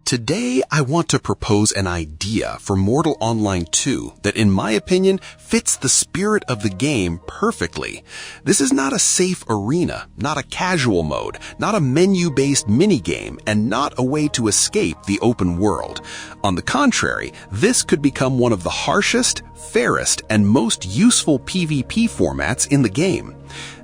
Today, I want to propose an idea for Mortal Online 2 that, in my opinion, fits the spirit of the game perfectly. This is not a safe arena, not a casual mode, not a menu-based minigame, and not a way to escape the open world. On the contrary, this could become one of the harshest, fairest, and most useful PvP formats in the game.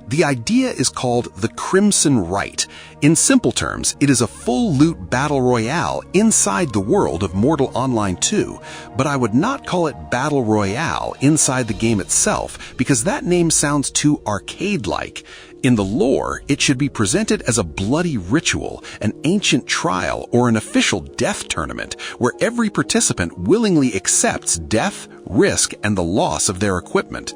The idea is called the Crimson Rite. In simple terms, it is a full loot battle royale inside the world of Mortal Online 2, but I would not call it battle royale inside the game itself because that name sounds too arcade-like. In the lore, it should be presented as a bloody ritual, an ancient trial, or an official death tournament where every participant willingly accepts death, risk, and the loss of their equipment.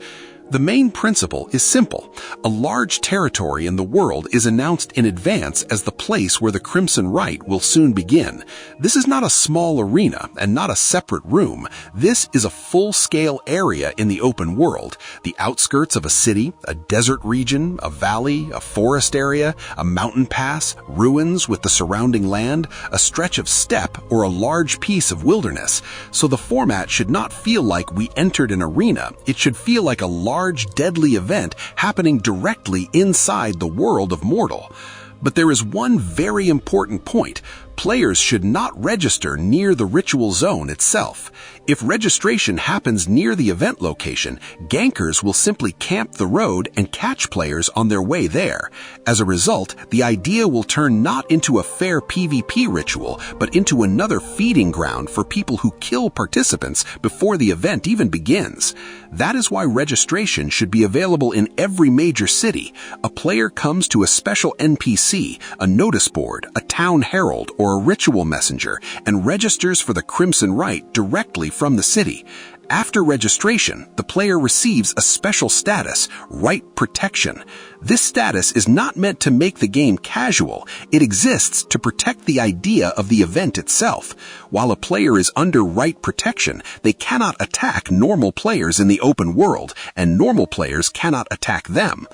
The main principle is simple. A large territory in the world is announced in advance as the place where the Crimson Rite will soon begin. This is not a small arena and not a separate room. This is a full-scale area in the open world. The outskirts of a city, a desert region, a valley, a forest area, a mountain pass, ruins with the surrounding land, a stretch of steppe, or a large piece of wilderness. So the format should not feel like we entered an arena. It should feel like a large, deadly event happening directly inside the world of Mortal. But there is one very important point. Players should not register near the ritual zone itself. If registration happens near the event location, gankers will simply camp the road and catch players on their way there. As a result, the idea will turn not into a fair PvP ritual, but into another feeding ground for people who kill participants before the event even begins. That is why registration should be available in every major city. A player comes to a special NPC, a notice board, a town herald, or a ritual messenger, and registers for the Crimson Rite directly from the city. After registration, the player receives a special status, Rite Protection. This status is not meant to make the game casual. It exists to protect the idea of the event itself. While a player is under Rite Protection, they cannot attack normal players in the open world, and normal players cannot attack them.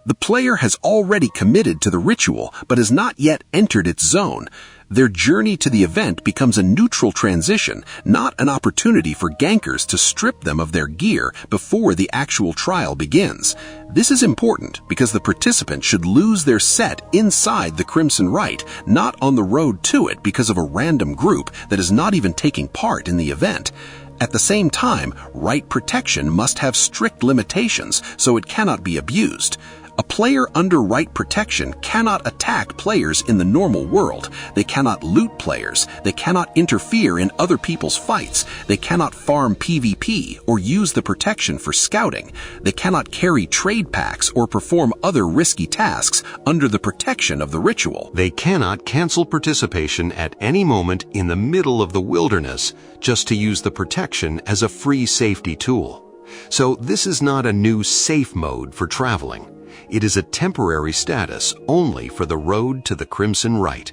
The player has already committed to the ritual, but has not yet entered its zone. Their journey to the event becomes a neutral transition, not an opportunity for gankers to strip them of their gear before the actual trial begins. This is important because the participant should lose their set inside the Crimson Rite, not on the road to it because of a random group that is not even taking part in the event. At the same time, Rite Protection must have strict limitations so it cannot be abused. A player under Rite Protection cannot attack players in the normal world. They cannot loot players. They cannot interfere in other people's fights. They cannot farm PvP or use the protection for scouting. They cannot carry trade packs or perform other risky tasks under the protection of the ritual. They cannot cancel participation at any moment in the middle of the wilderness just to use the protection as a free safety tool. So this is not a new safe mode for traveling. It is a temporary status only for the road to the Crimson Rite.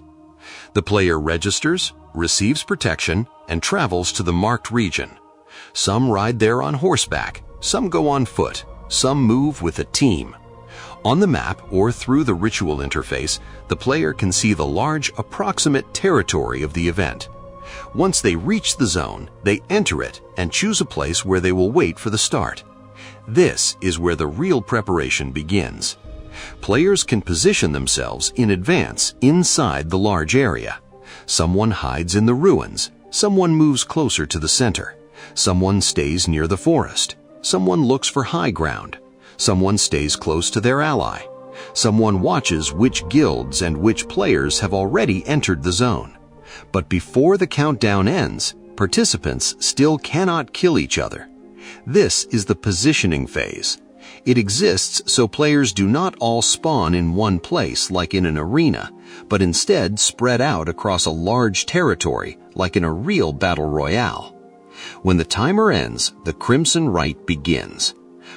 The player registers, receives protection, and travels to the marked region. Some ride there on horseback, some go on foot, some move with a team. On the map or through the ritual interface, the player can see the large approximate territory of the event. Once they reach the zone, they enter it and choose a place where they will wait for the start. This is where the real preparation begins. Players can position themselves in advance inside the large area. Someone hides in the ruins. Someone moves closer to the center. Someone stays near the forest. Someone looks for high ground. Someone stays close to their ally. Someone watches which guilds and which players have already entered the zone. But before the countdown ends, participants still cannot kill each other. This is the positioning phase. It exists so players do not all spawn in one place like in an arena, but instead spread out across a large territory like in a real battle royale. When the timer ends, the Crimson Rite begins.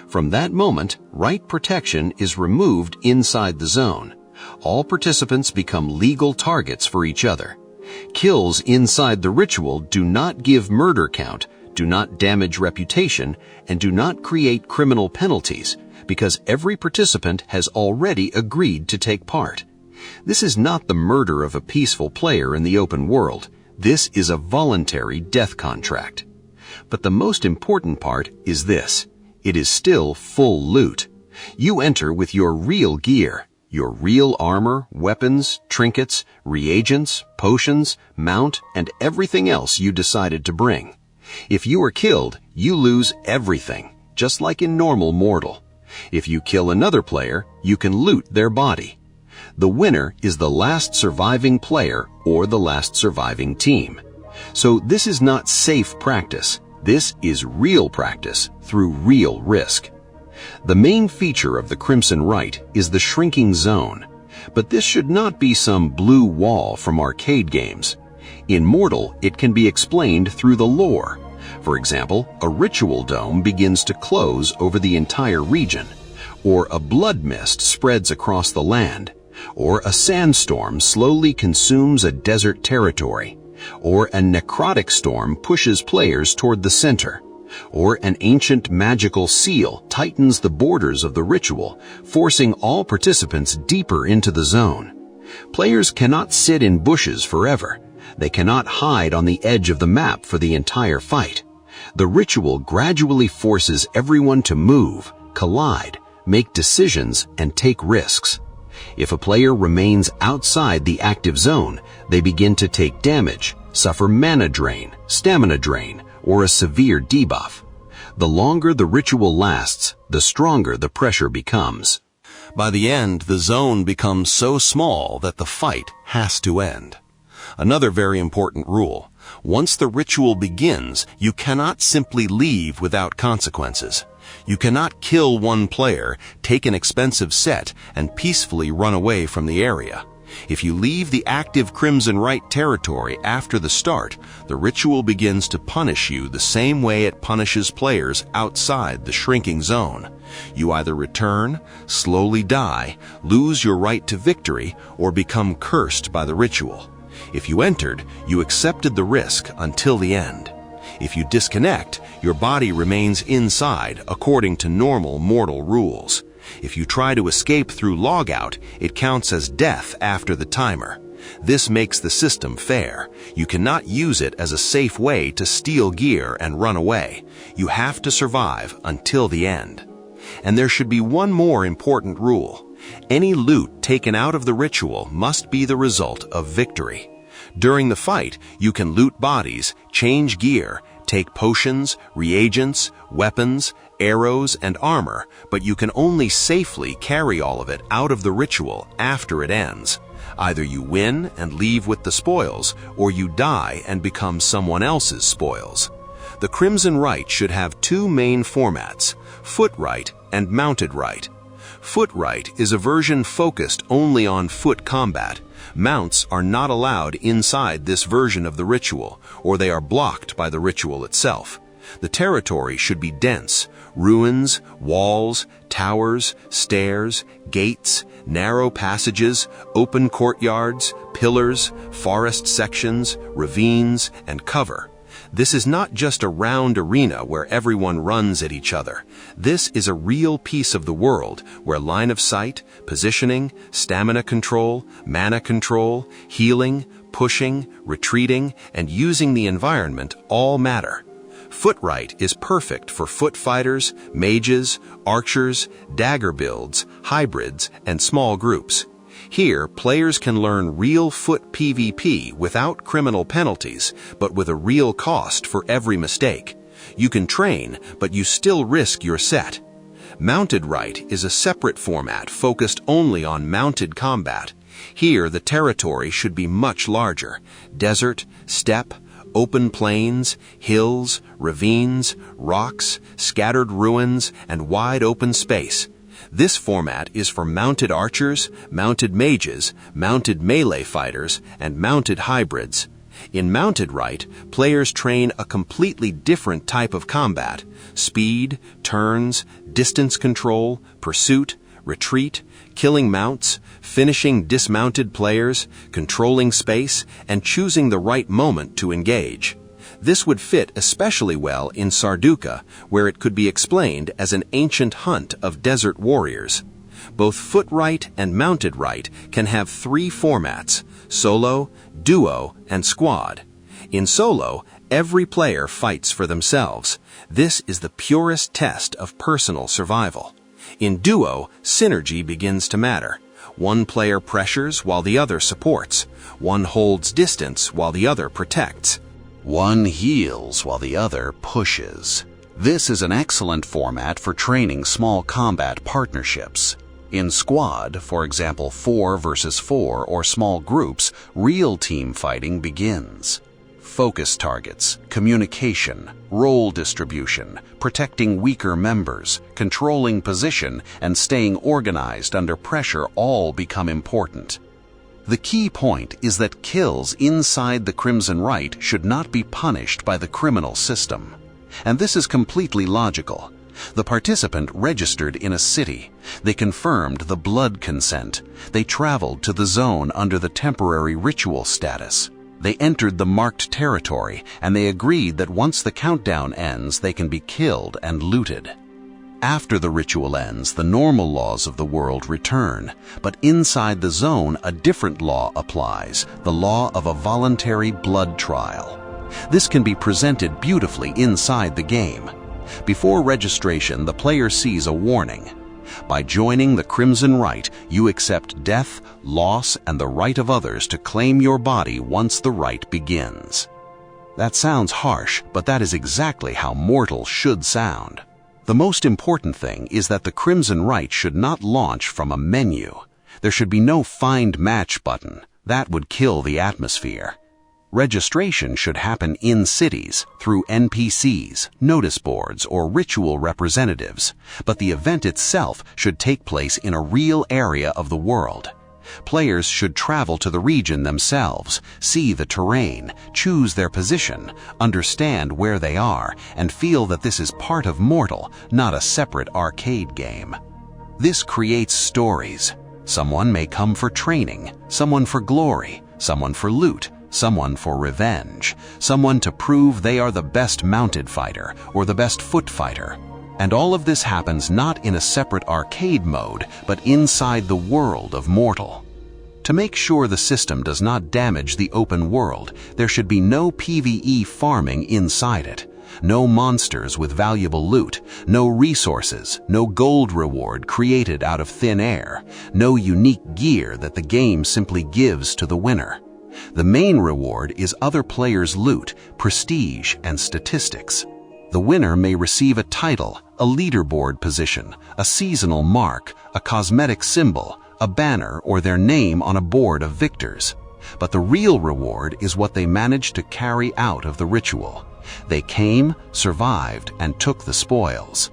From that moment, Rite Protection is removed inside the zone. All participants become legal targets for each other. Kills inside the ritual do not give murder count, do not damage reputation, and do not create criminal penalties, because every participant has already agreed to take part. This is not the murder of a peaceful player in the open world. This is a voluntary death contract. But the most important part is this. It is still full loot. You enter with your real gear, your real armor, weapons, trinkets, reagents, potions, mount, and everything else you decided to bring. If you are killed, you lose everything, just like in normal Mortal. If you kill another player, you can loot their body. The winner is the last surviving player or the last surviving team. So this is not safe practice. This is real practice through real risk. The main feature of the Crimson Rite is the shrinking zone, but this should not be some blue wall from arcade games. In Mortal, it can be explained through the lore. For example, a ritual dome begins to close over the entire region, or a blood mist spreads across the land, or a sandstorm slowly consumes a desert territory, or a necrotic storm pushes players toward the center, or an ancient magical seal tightens the borders of the ritual, forcing all participants deeper into the zone. Players cannot sit in bushes forever. They cannot hide on the edge of the map for the entire fight. The ritual gradually forces everyone to move, collide, make decisions, and take risks. If a player remains outside the active zone, they begin to take damage, suffer mana drain, stamina drain, or a severe debuff. The longer the ritual lasts, the stronger the pressure becomes. By the end, the zone becomes so small that the fight has to end. Another very important rule: once the ritual begins, you cannot simply leave without consequences. You cannot kill one player, take an expensive set, and peacefully run away from the area. If you leave the active Crimson Rite territory after the start, the ritual begins to punish you the same way it punishes players outside the shrinking zone. You either return, slowly die, lose your right to victory, or become cursed by the ritual. If you entered, you accepted the risk until the end. If you disconnect, your body remains inside according to normal Mortal rules. If you try to escape through logout, it counts as death after the timer. This makes the system fair. You cannot use it as a safe way to steal gear and run away. You have to survive until the end. And there should be one more important rule. Any loot taken out of the ritual must be the result of victory. During the fight, you can loot bodies, change gear, take potions, reagents, weapons, arrows, and armor, but you can only safely carry all of it out of the ritual after it ends. Either you win and leave with the spoils, or you die and become someone else's spoils. The Crimson Rite should have two main formats: Foot Rite and Mounted Rite. Foot Rite is a version focused only on foot combat. Mounts are not allowed inside this version of the ritual, or they are blocked by the ritual itself. The territory should be dense: ruins, walls, towers, stairs, gates, narrow passages, open courtyards, pillars, forest sections, ravines, and cover. This is not just a round arena where everyone runs at each other. This is a real piece of the world where line of sight, positioning, stamina control, mana control, healing, pushing, retreating, and using the environment all matter. Foot Rite is perfect for foot fighters, mages, archers, dagger builds, hybrids, and small groups. Here, players can learn real foot PvP without criminal penalties, but with a real cost for every mistake. You can train, but you still risk your set. Mounted Rite is a separate format focused only on mounted combat. Here, the territory should be much larger: desert, steppe, open plains, hills, ravines, rocks, scattered ruins, and wide open space. This format is for mounted archers, mounted mages, mounted melee fighters, and mounted hybrids. In Mounted Rite, players train a completely different type of combat: speed, turns, distance control, pursuit, retreat, killing mounts, finishing dismounted players, controlling space, and choosing the right moment to engage. This would fit especially well in Sarduka, where it could be explained as an ancient hunt of desert warriors. Both Foot Rite and Mounted Rite can have three formats: solo, duo, and squad. In solo, every player fights for themselves. This is the purest test of personal survival. In duo, synergy begins to matter. One player pressures while the other supports. One holds distance while the other protects. One heals while the other pushes. This is an excellent format for training small combat partnerships. In squad, for example 4 versus 4 or small groups, real team fighting begins. Focus targets, communication, role distribution, protecting weaker members, controlling position, and staying organized under pressure all become important. The key point is that kills inside the Crimson Rite should not be punished by the criminal system. And this is completely logical. The participant registered in a city. They confirmed the blood consent. They traveled to the zone under the temporary ritual status. They entered the marked territory, and they agreed that once the countdown ends, they can be killed and looted. After the ritual ends, the normal laws of the world return, but inside the zone, a different law applies, the law of a voluntary blood trial. This can be presented beautifully inside the game. Before registration, the player sees a warning. By joining the Crimson Rite, you accept death, loss, and the right of others to claim your body once the rite begins. That sounds harsh, but that is exactly how mortal should sound. The most important thing is that the Crimson Rite should not launch from a menu. There should be no Find Match button. That would kill the atmosphere. Registration should happen in cities, through NPCs, notice boards, or ritual representatives, but the event itself should take place in a real area of the world. Players should travel to the region themselves, see the terrain, choose their position, understand where they are, and feel that this is part of Mortal, not a separate arcade game. This creates stories. Someone may come for training, someone for glory, someone for loot, someone for revenge, someone to prove they are the best mounted fighter or the best foot fighter. And all of this happens not in a separate arcade mode, but inside the world of Mortal. To make sure the system does not damage the open world, there should be no PvE farming inside it. No monsters with valuable loot, no resources, no gold reward created out of thin air, no unique gear that the game simply gives to the winner. The main reward is other players' loot, prestige, and statistics. The winner may receive a title, a leaderboard position, a seasonal mark, a cosmetic symbol, a banner, or their name on a board of victors. But the real reward is what they managed to carry out of the ritual. They came, survived, and took the spoils.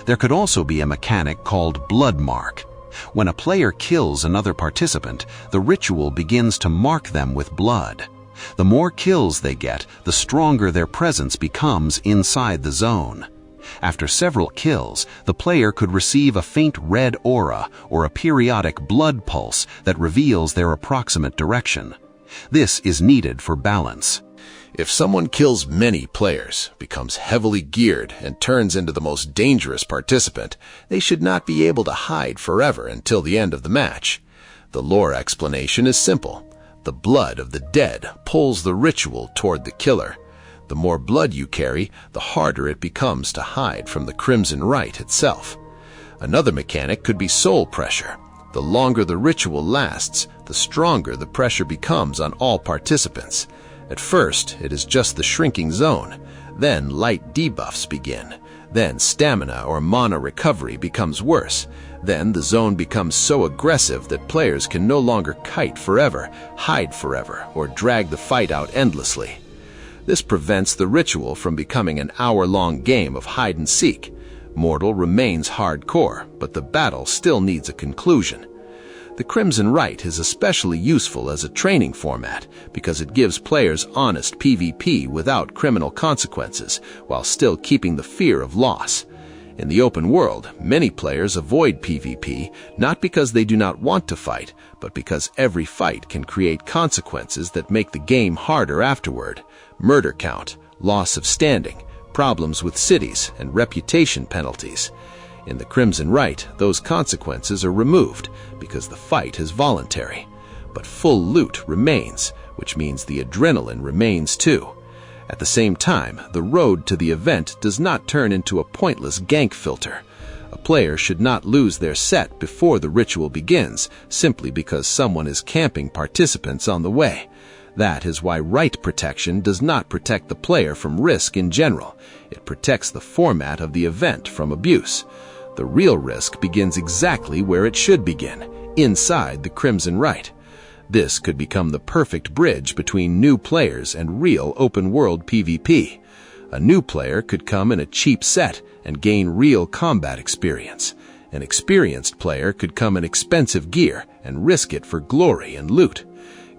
There could also be a mechanic called blood mark. When a player kills another participant, the ritual begins to mark them with blood. The more kills they get, the stronger their presence becomes inside the zone. After several kills, the player could receive a faint red aura or a periodic blood pulse that reveals their approximate direction. This is needed for balance. If someone kills many players, becomes heavily geared, and turns into the most dangerous participant, they should not be able to hide forever until the end of the match. The lore explanation is simple. The blood of the dead pulls the ritual toward the killer. The more blood you carry, the harder it becomes to hide from the Crimson Rite itself. Another mechanic could be soul pressure. The longer the ritual lasts, the stronger the pressure becomes on all participants. At first, it is just the shrinking zone. Then light debuffs begin. Then stamina or mana recovery becomes worse. Then the zone becomes so aggressive that players can no longer kite forever, hide forever, or drag the fight out endlessly. This prevents the ritual from becoming an hour-long game of hide-and-seek. Mortal remains hardcore, but the battle still needs a conclusion. The Crimson Rite is especially useful as a training format because it gives players honest PvP without criminal consequences, while still keeping the fear of loss. In the open world, many players avoid PvP not because they do not want to fight, but because every fight can create consequences that make the game harder afterward. Murder count, loss of standing, problems with cities, and reputation penalties. In the Crimson Rite, those consequences are removed because the fight is voluntary. But full loot remains, which means the adrenaline remains too. At the same time, the road to the event does not turn into a pointless gank filter. A player should not lose their set before the ritual begins, simply because someone is camping participants on the way. That is why Rite protection does not protect the player from risk in general. It protects the format of the event from abuse. The real risk begins exactly where it should begin, inside the Crimson Rite. This could become the perfect bridge between new players and real open-world PvP. A new player could come in a cheap set and gain real combat experience. An experienced player could come in expensive gear and risk it for glory and loot.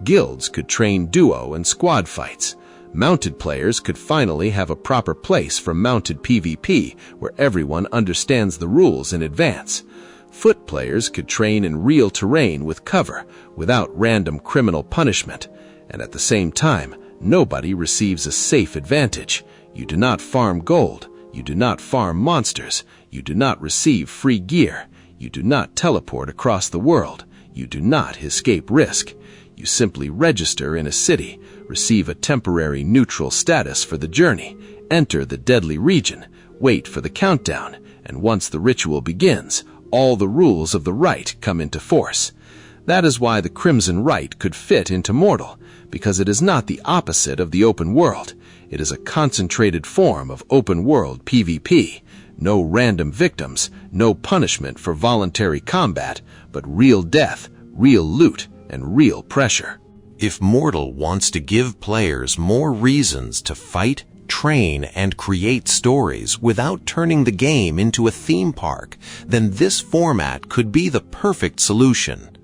Guilds could train duo and squad fights. Mounted players could finally have a proper place for mounted PvP where everyone understands the rules in advance. Foot players could train in real terrain with cover, without random criminal punishment. And at the same time, nobody receives a safe advantage. You do not farm gold. You do not farm monsters. You do not receive free gear. You do not teleport across the world. You do not escape risk. You simply register in a city, receive a temporary neutral status for the journey, enter the deadly region, wait for the countdown, and once the ritual begins, all the rules of the Rite come into force. That is why the Crimson Rite could fit into Mortal, because it is not the opposite of the open world. It is a concentrated form of open-world PvP. No random victims, no punishment for voluntary combat, but real death, real loot, and real pressure. If Mortal wants to give players more reasons to fight, train, and create stories without turning the game into a theme park, then this format could be the perfect solution.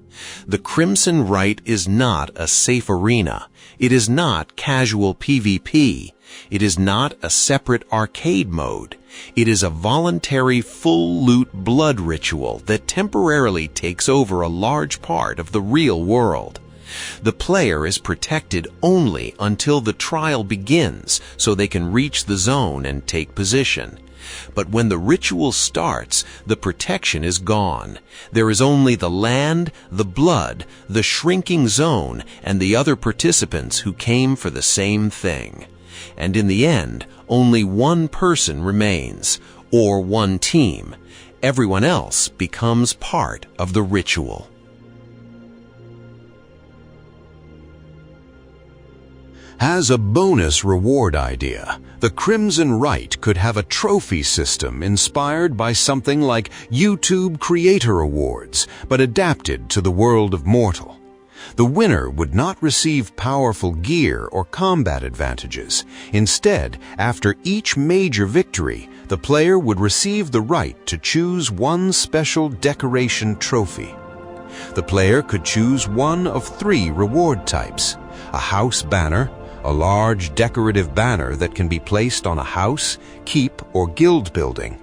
The Crimson Rite is not a safe arena. It is not casual PvP. It is not a separate arcade mode. It is a voluntary full loot blood ritual that temporarily takes over a large part of the real world. The player is protected only until the trial begins so they can reach the zone and take position. But when the ritual starts, the protection is gone. There is only the land, the blood, the shrinking zone, and the other participants who came for the same thing. And in the end, only one person remains, or one team. Everyone else becomes part of the ritual. As a bonus reward idea, the Crimson Rite could have a trophy system inspired by something like YouTube Creator Awards, but adapted to the world of Mortal. The winner would not receive powerful gear or combat advantages. Instead, after each major victory, the player would receive the right to choose one special decoration trophy. The player could choose one of 3 reward types: a house banner, a large decorative banner that can be placed on a house, keep, or guild building;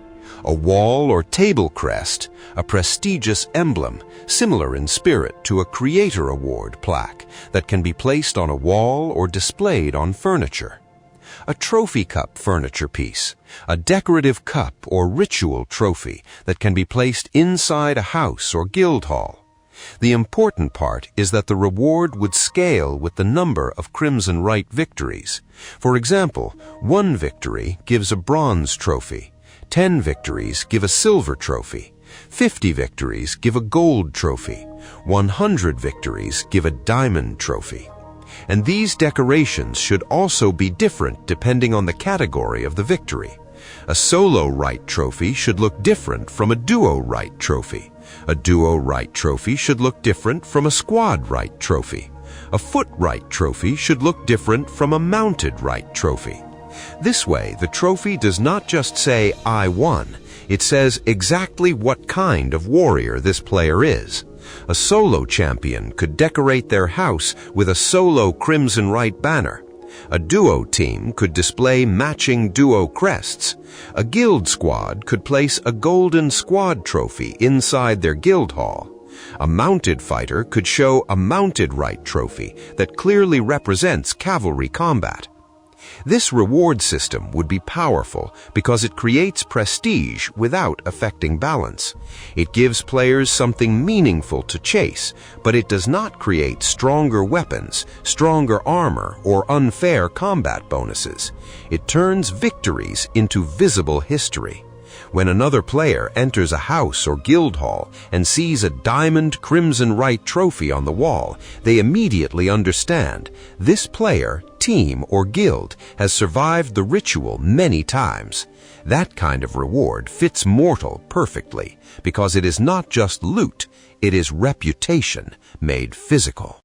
a wall or table crest, a prestigious emblem similar in spirit to a Creator Award plaque that can be placed on a wall or displayed on furniture; a trophy cup furniture piece, a decorative cup or ritual trophy that can be placed inside a house or guild hall. The important part is that the reward would scale with the number of Crimson Rite victories. For example, 1 victory gives a bronze trophy, 10 victories give a silver trophy, 50 victories give a gold trophy, 100 victories give a diamond trophy. And these decorations should also be different depending on the category of the victory. A solo Rite trophy should look different from a duo Rite trophy. A duo Rite trophy should look different from a squad Rite trophy. A foot Rite trophy should look different from a mounted Rite trophy. This way, the trophy does not just say, "I won." It says exactly what kind of warrior this player is. A solo champion could decorate their house with a solo Crimson Rite banner. A duo team could display matching duo crests. A guild squad could place a golden squad trophy inside their guild hall. A mounted fighter could show a mounted Rite trophy that clearly represents cavalry combat. This reward system would be powerful because it creates prestige without affecting balance. It gives players something meaningful to chase, but it does not create stronger weapons, stronger armor, or unfair combat bonuses. It turns victories into visible history. When another player enters a house or guild hall and sees a diamond Crimson Rite trophy on the wall, they immediately understand this player, team, or guild has survived the ritual many times. That kind of reward fits Mortal perfectly because it is not just loot, it is reputation made physical.